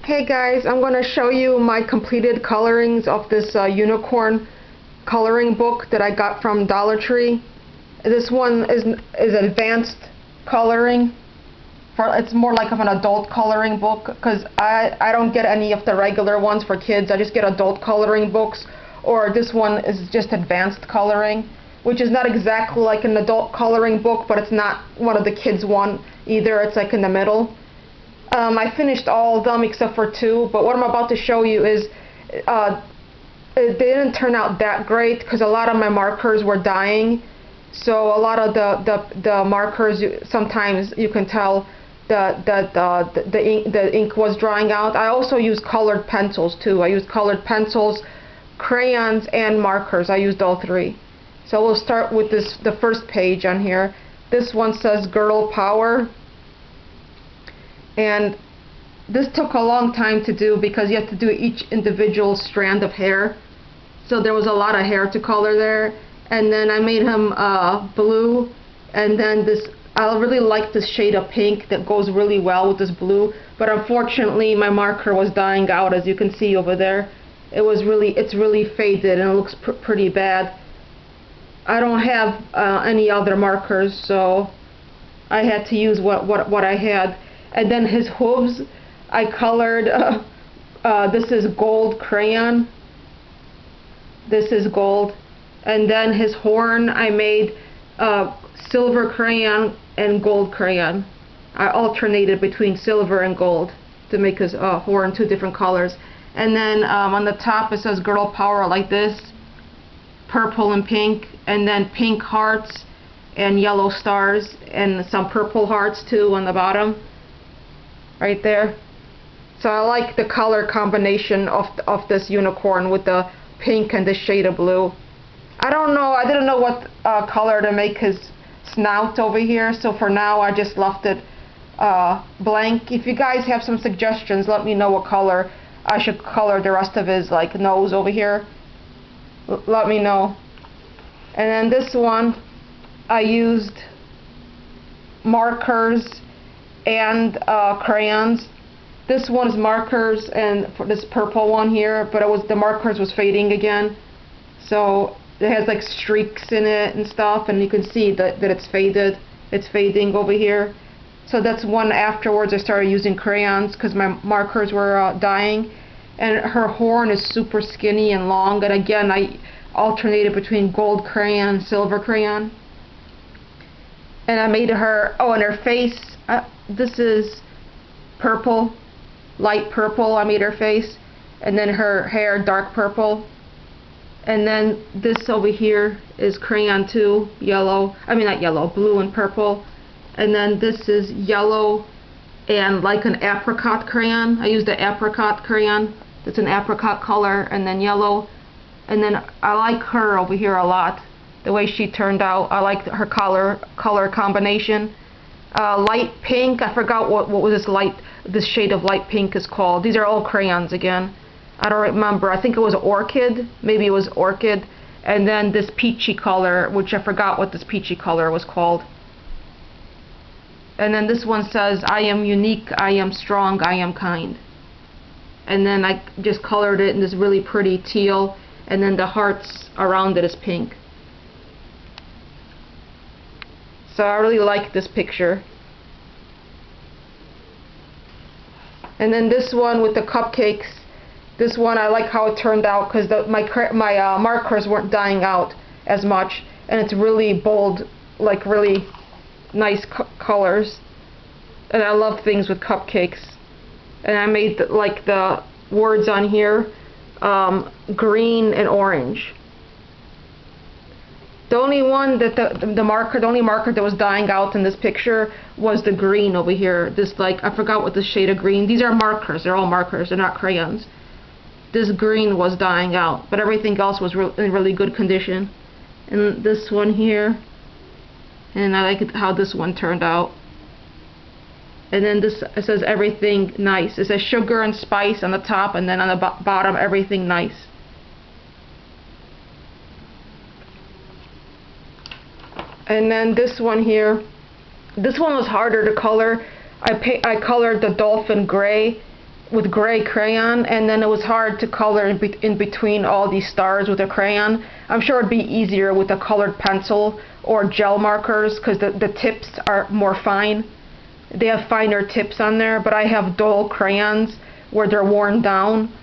Hey guys, I'm going to show you my completed colorings of this unicorn coloring book that I got from Dollar Tree. This one is advanced coloring. It's more like of an adult coloring book because I don't get any of the regular ones for kids. I just get adult coloring books, or this one is just advanced coloring, which is not exactly like an adult coloring book, but it's not one of the kids one either. It's like in the middle. I finished all of them except for two, but what I'm about to show you is they didn't turn out that great because a lot of my markers were dying. So a lot of the markers, sometimes you can tell the ink was drying out. I also used colored pencils too. I used colored pencils, crayons, and markers. I used all three. So we'll start with the first page on here. This one says Girl Power. And this took a long time to do because you have to do each individual strand of hair. So there was a lot of hair to color there. And then I made him blue. And then I really like this shade of pink that goes really well with this blue. But unfortunately my marker was dying out, as you can see over there. It's really faded and it looks pretty bad. I don't have any other markers, so I had to use what I had. And then his hooves, I colored, this is gold crayon. This is gold. And then his horn, I made silver crayon and gold crayon. I alternated between silver and gold to make his horn two different colors. And then on the top it says Girl Power like this, purple and pink, and then pink hearts and yellow stars and some purple hearts too on the bottom. Right there. So I like the color combination of this unicorn with the pink and the shade of blue. I didn't know what color to make his snout over here, so for now I just left it blank. If you guys have some suggestions, let me know what color I should color the rest of his nose over here. Let me know. And then this one I used markers and crayons. This one is markers, and for this purple one here, but the markers was fading again, so it has like streaks in it and stuff, and you can see that it's faded. It's fading over here. So that's one. Afterwards I started using crayons because my markers were dying. And her horn is super skinny and long, and again I alternated between gold crayon and silver crayon. And I made her, and her face, this is purple, light purple. I made her face, and then her hair dark purple. And then this over here is crayon too, yellow, not yellow, blue and purple. And then this is yellow and like an apricot crayon. I used the apricot crayon. It's an apricot color, and then yellow. And then I like her over here a lot, the way she turned out. I like her color combination. Light pink, I forgot what was this shade of light pink is called. These are all crayons again. I don't remember. I think it was orchid. Maybe it was orchid. And then this peachy color, which I forgot what this peachy color was called. And then this one says, I am unique, I am strong, I am kind. And then I just colored it in this really pretty teal, and then the hearts around it is pink. So I really like this picture. And then this one with the cupcakes, this one I like how it turned out because my markers weren't dying out as much, and it's really bold, like really nice colors. And I love things with cupcakes. And I made the words on here green and orange. The only one that the only marker that was dying out in this picture was the green over here. This I forgot what the shade of green. These are markers. They're all markers. They're not crayons. This green was dying out, but everything else was in really good condition. And this one here, and I like how this one turned out. And then this, it says everything nice. It says sugar and spice on the top, and then on the bottom everything nice. And then this one here, this one was harder to color. I colored the dolphin gray with gray crayon, and then it was hard to color in between all these stars with a crayon. I'm sure it'd be easier with a colored pencil or gel markers because the tips are more fine. They have finer tips on there, but I have dull crayons where they're worn down,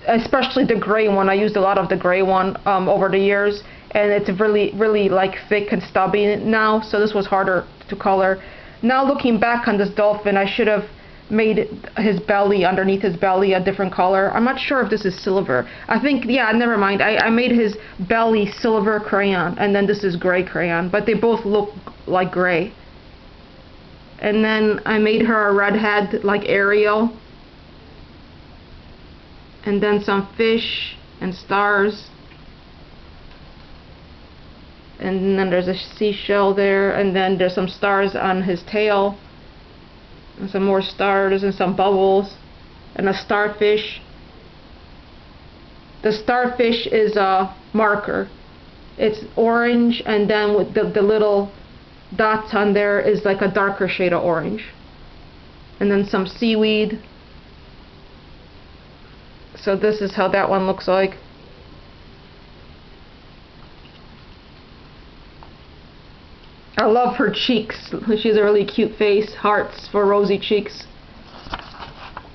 especially the gray one. I used a lot of the gray one over the years, and it's really like thick and stubby now, so this was harder to color. Now looking back on this dolphin, I should have made his belly, underneath his belly, a different color. I'm not sure if this is silver. I think, yeah, never mind. I made his belly silver crayon, and then this is gray crayon, but they both look like gray. And then I made her a redhead like Ariel, and then some fish and stars, and then there's a seashell there, and then there's some stars on his tail, and some more stars and some bubbles, and a starfish. The starfish is a marker. It's orange, and then with the little dots on there is like a darker shade of orange. And then some seaweed. So this is how that one looks like. I love her cheeks. She has a really cute face. Hearts for rosy cheeks.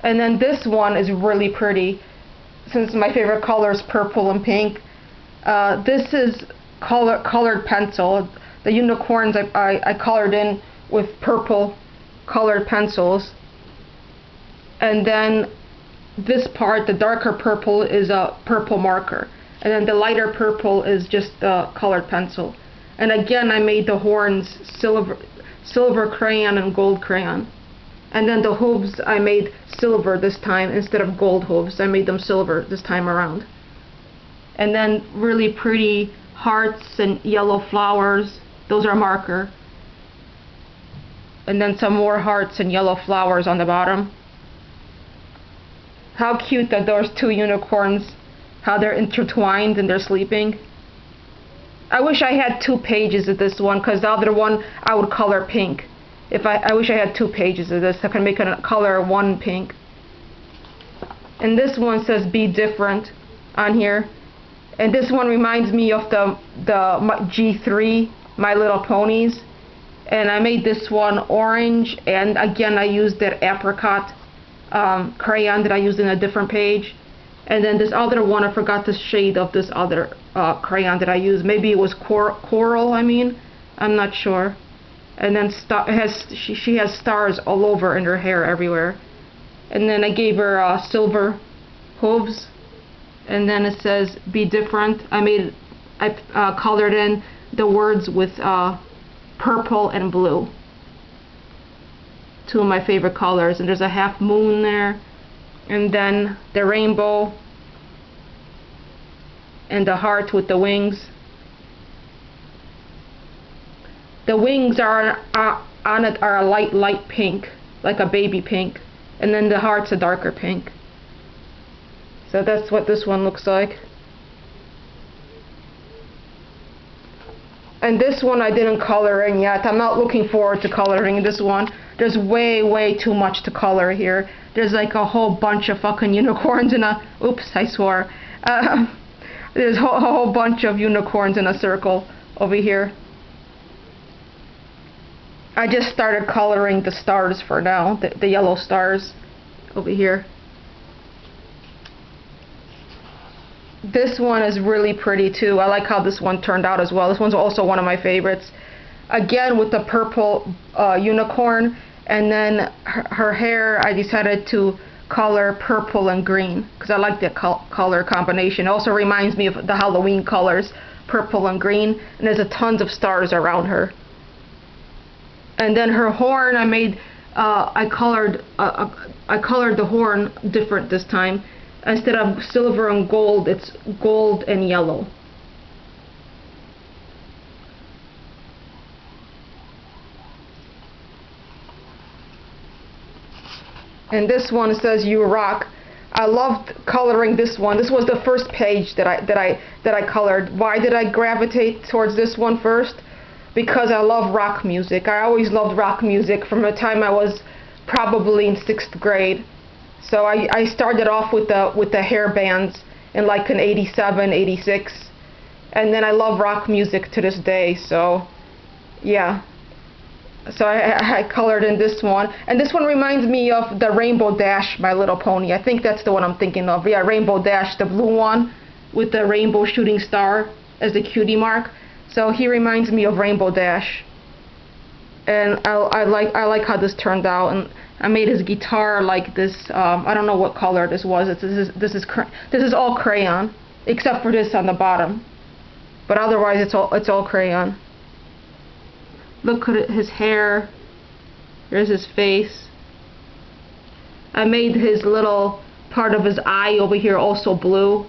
And then this one is really pretty. Since my favorite color is purple and pink. This is colored pencil. The unicorns I colored in with purple colored pencils. And then this part, the darker purple, is a purple marker. And then the lighter purple is just the colored pencil. And again, I made the horns silver crayon and gold crayon. And then the hooves I made silver this time instead of gold hooves. I made them silver this time around. And then really pretty hearts and yellow flowers. Those are marker. And then some more hearts and yellow flowers on the bottom. How cute that those two unicorns, how they're intertwined and they're sleeping. I wish I had 2 pages of this one, because the other one I would color pink. I wish I had 2 pages of this. I can make a color one pink. And this one says "Be Different" on here. And this one reminds me of the G3 My Little Ponies. And I made this one orange, and again I used that apricot crayon that I used in a different page. And then this other one, I forgot the shade of this other crayon that I used. Maybe it was coral, I'm not sure. And then she has stars all over in her hair everywhere. And then I gave her silver hooves. And then it says "Be Different." I colored in the words with purple and blue. 2 of my favorite colors. And there's a half moon there. And then the rainbow, and the heart with the wings. The wings on it are a light pink, like a baby pink, and then the heart's a darker pink. So that's what this one looks like. And this one I didn't color in yet. I'm not looking forward to coloring this one. There's way too much to color here. There's like a whole bunch of fucking unicorns in a... Oops, I swore. There's a whole bunch of unicorns in a circle over here. I just started coloring the stars for now. The yellow stars over here. This one is really pretty too. I like how this one turned out as well. This one's also one of my favorites. Again with the purple unicorn, and then her hair I decided to color purple and green because I like that color combination. It also reminds me of the Halloween colors, purple and green, and there's a tons of stars around her. And then her horn I made I colored the horn different this time. Instead of silver and gold, it's gold and yellow. And this one says "You Rock." I loved coloring this one. This was the first page that I colored. Why did I gravitate towards this one first? Because I love rock music. I always loved rock music from the time I was probably in 6th grade. So I started off with the hair bands in like an 87, 86, and then I love rock music to this day. So yeah. So I colored in this one, and this one reminds me of the Rainbow Dash, My Little Pony. I think that's the one I'm thinking of. Yeah, Rainbow Dash, the blue one with the rainbow shooting star as the cutie mark. So he reminds me of Rainbow Dash, and I like how this turned out. And I made his guitar like this. I don't know what color this was. This is all crayon, except for this on the bottom. But otherwise, it's all crayon. Look at his hair. There's his face. I made his little part of his eye over here also blue.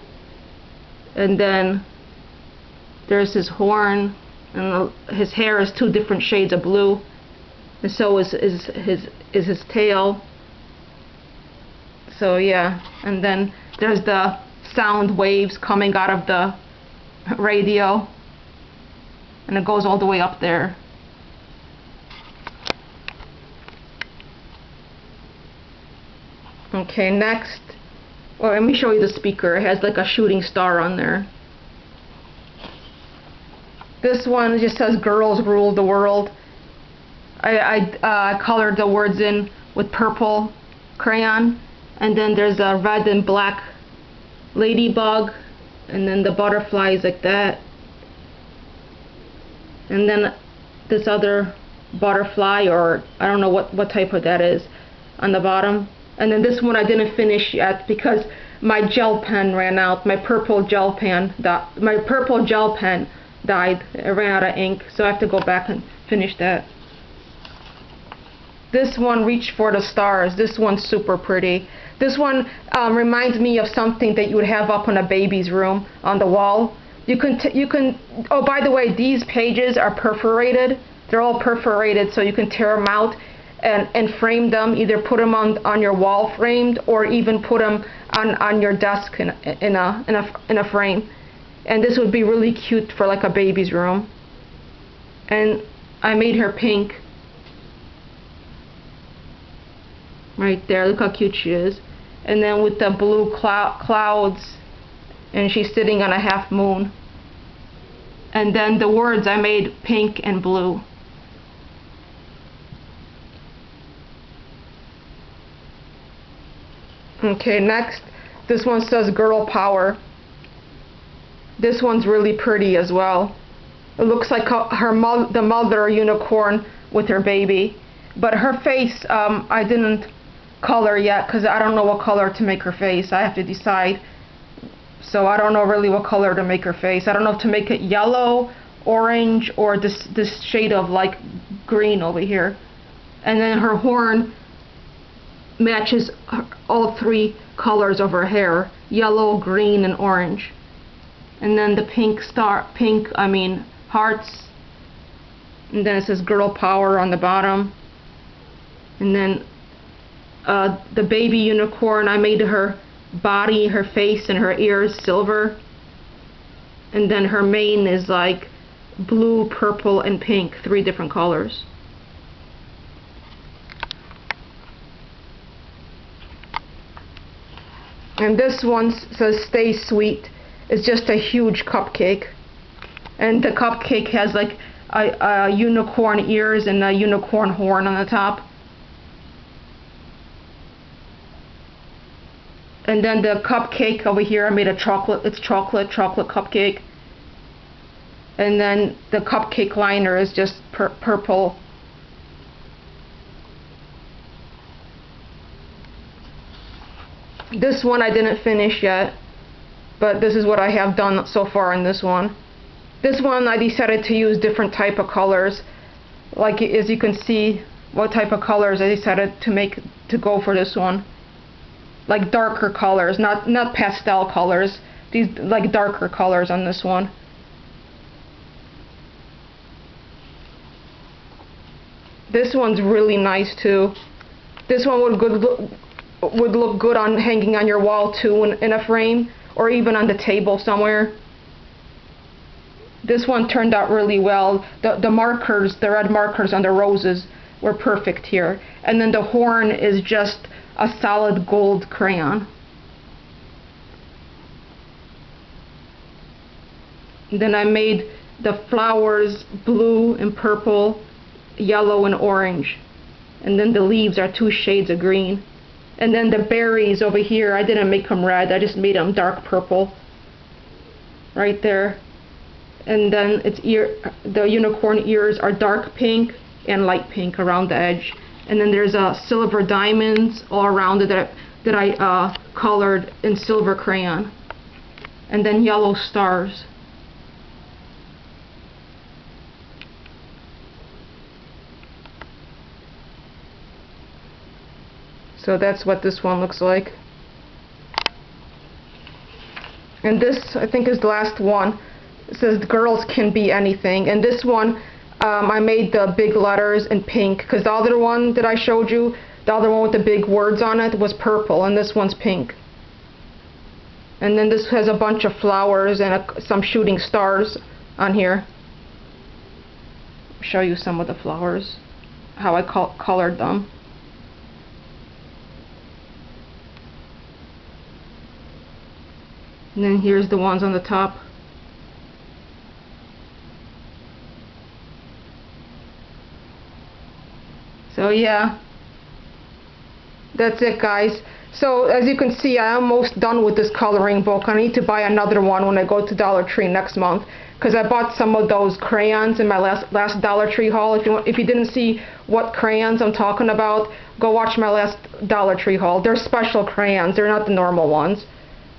And then there's his horn, and his hair is 2 different shades of blue. And so is his tail. So yeah, and then there's the sound waves coming out of the radio, and it goes all the way up there. Okay, next, well, let me show you the speaker. It has like a shooting star on there. This one just says "Girls Rule the World." I colored the words in with purple crayon, and then there's a red and black ladybug, and then the butterflies like that, and then this other butterfly, or I don't know what type of that is, on the bottom. And then this one I didn't finish yet because my gel pen ran out. My purple gel pen died. It ran out of ink, so I have to go back and finish that. This one, Reach for the Stars. This one's super pretty. This one reminds me of something that you would have up in a baby's room on the wall. You can. Oh, by the way, these pages are perforated. They're all perforated, so you can tear them out and frame them. Either put them on your wall framed, or even put them on your desk in a frame. And this would be really cute for like a baby's room. And I made her pink. Right there, look how cute she is. And then with the blue clouds, and she's sitting on a half moon. And then the words I made pink and blue. Okay, next, this one says Girl Power. This one's really pretty as well. It looks like the mother unicorn with her baby. But her face, I didn't color yet because I don't know what color to make her face. I have to decide. So I don't know really what color to make her face. I don't know if to make it yellow, orange, or this shade of like green over here. And then her horn matches all 3 colors of her hair: yellow, green, and orange. And then the hearts. And then it says Girl Power on the bottom. And then the baby unicorn, I made her body, her face, and her ears silver. And then her mane is like blue, purple, and pink, 3 different colors. And this one says Stay Sweet. It's just a huge cupcake. And the cupcake has like a unicorn ears and a unicorn horn on the top. And then the cupcake over here, I made a chocolate cupcake. And then the cupcake liner is just purple. This one I didn't finish yet, but this is what I have done so far in this one. This one I decided to use different type of colors. Like, as you can see what type of colors I decided to go for this one. Like darker colors, not pastel colors. These like darker colors on this one. This one's really nice too. This one would look good on hanging on your wall too in a frame, or even on the table somewhere. This one turned out really well. The markers, the red markers on the roses were perfect here. And then the horn is just a solid gold crayon. Then I made the flowers blue and purple, yellow and orange. And then the leaves are 2 shades of green. And then the berries over here, I didn't make them red, I just made them dark purple. Right there. And then the unicorn ears are dark pink and light pink around the edge. And then there's silver diamonds all around it that I colored in silver crayon. And then yellow stars. So that's what this one looks like. And this, I think, is the last one. It says girls can be anything. And this one, I made the big letters in pink, because the other one that I showed you, the other one with the big words on it, was purple, and this one's pink. And then this has a bunch of flowers and some shooting stars on here. I'll show you some of the flowers, how I colored them. And then here's the ones on the top. So yeah, that's it, guys. So as you can see, I'm almost done with this coloring book. I need to buy another one when I go to Dollar Tree next month, because I bought some of those crayons in my last Dollar Tree haul. If you didn't see what crayons I'm talking about, go watch my last Dollar Tree haul. They're special crayons. They're not the normal ones.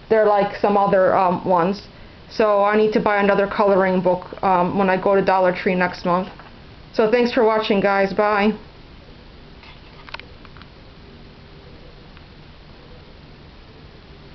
They're like some other ones. So I need to buy another coloring book when I go to Dollar Tree next month. So thanks for watching, guys. Bye.